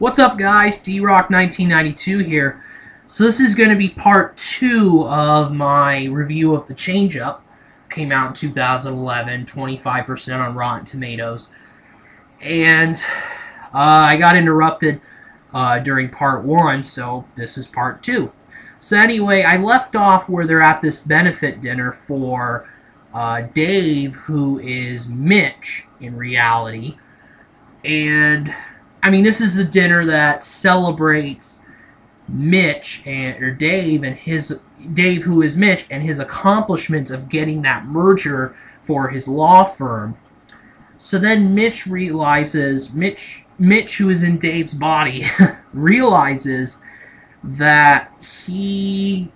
What's up, guys? D-Rock 1992 here. So this is going to be part 2 of my review of The Change-Up. Came out in 2011, 25% on Rotten Tomatoes. And I got interrupted during part 1, so this is part 2. So anyway, I left off where they're at this benefit dinner for Dave, who is Mitch in reality. And I mean, this is the dinner that celebrates Mitch or Dave who is Mitch, and his accomplishments of getting that merger for his law firm. So then Mitch realizes, Mitch who is in Dave's body, realizes that he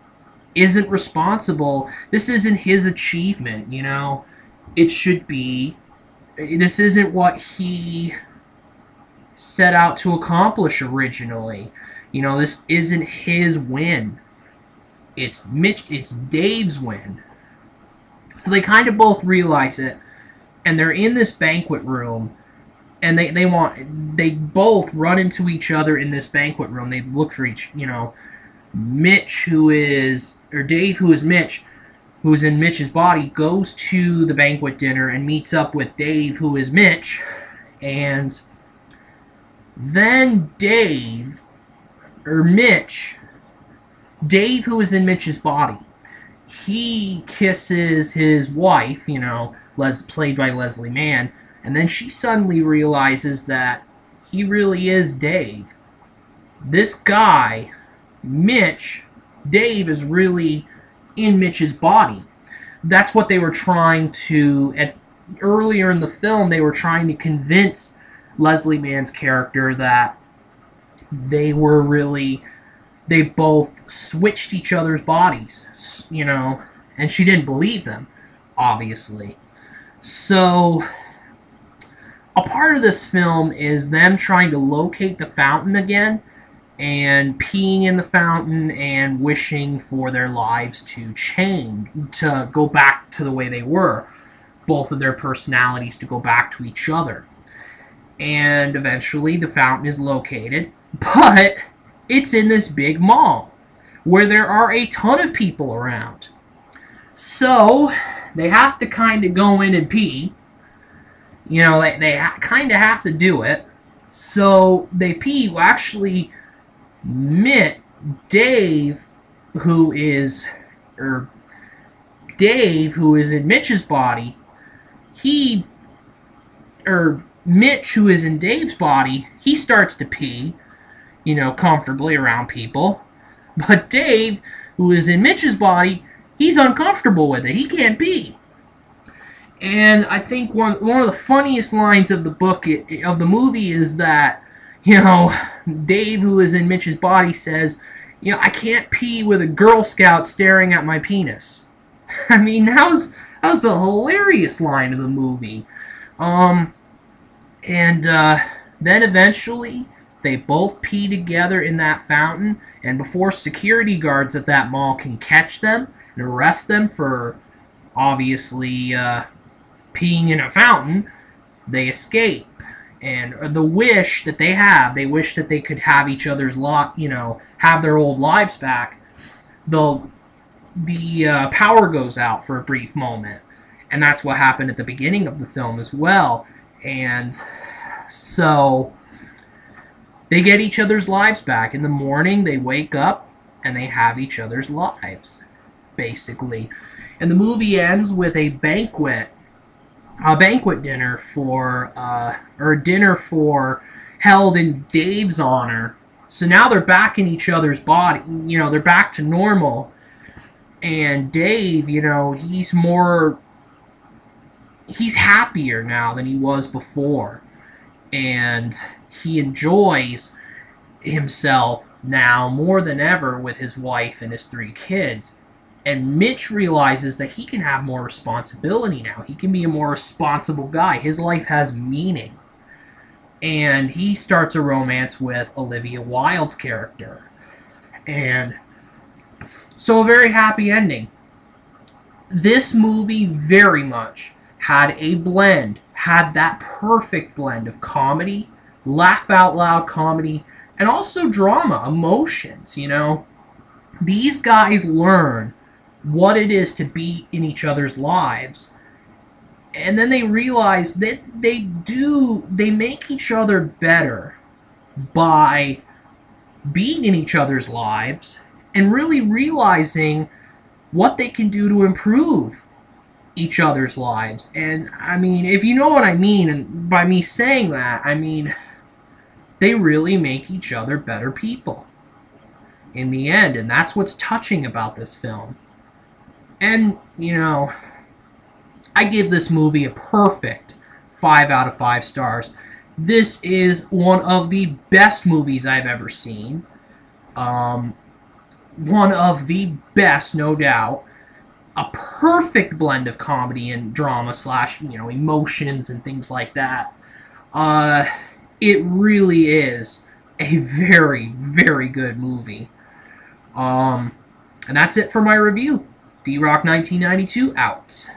isn't responsible. This isn't his achievement, you know. It should be. This isn't what he set out to accomplish originally. You know, this isn't his win. It's Dave's win. So they kind of both realize it, and they're in this banquet room, and they both run into each other in this banquet room. They look for Dave, who is Mitch, who's in Mitch's body, goes to the banquet dinner and meets up with Dave, who is Mitch, and then Dave, who is in Mitch's body, he kisses his wife, played by Leslie Mann, and then she suddenly realizes that he really is Dave. This guy, Dave is really in Mitch's body. That's what they were trying to, earlier in the film, they were trying to convince Leslie Mann's character that they both switched each other's bodies, and she didn't believe them, obviously. So, a part of this film is them trying to locate the fountain again, and peeing in the fountain and wishing for their lives to change, to go back to the way they were, both of their personalities to go back to each other. And eventually the fountain is located, but it's in this big mall where there are a ton of people around. So they have to kind of go in and pee. They kind of have to do it. So they pee. Well, actually, Dave, who is in Mitch's body, Mitch, who is in Dave's body, he starts to pee, comfortably around people. But Dave, who is in Mitch's body, he's uncomfortable with it. He can't pee. And I think one of the funniest lines of the movie is that, Dave, who is in Mitch's body, says, I can't pee with a Girl Scout staring at my penis. I mean, that was a hilarious line of the movie. And then eventually, they both pee together in that fountain, and before security guards at that mall can catch them and arrest them for obviously peeing in a fountain, they escape. And the wish that they wish that they could have each other's have their old lives back. The power goes out for a brief moment, and that's what happened at the beginning of the film as well. And so they get each other's lives back. In the morning, they wake up and they have each other's lives, basically. And the movie ends with a banquet dinner held in Dave's honor. So now they're back in each other's body. They're back to normal. And Dave, he's happier now than he was before, and he enjoys himself now more than ever with his wife and his 3 kids. And Mitch realizes that he can have more responsibility now. He can be a more responsible guy. His life has meaning. And he starts a romance with Olivia Wilde's character. And so a very happy ending. This movie very much had that perfect blend of comedy, laugh-out-loud comedy, and also drama, emotions, you know. These guys learn what it is to be in each other's lives, and then they realize that they make each other better by being in each other's lives and really realizing what they can do to improve each other's lives. And I mean, if you know what I mean, and by me saying that, I mean they really make each other better people in the end, and that's what's touching about this film. And, you know, I give this movie a perfect 5 out of 5 stars. This is one of the best movies I've ever seen. One of the best, no doubt. A perfect blend of comedy and drama slash, you know, emotions and things like that. It really is a very, very good movie. And that's it for my review. D-Rock 1992 out.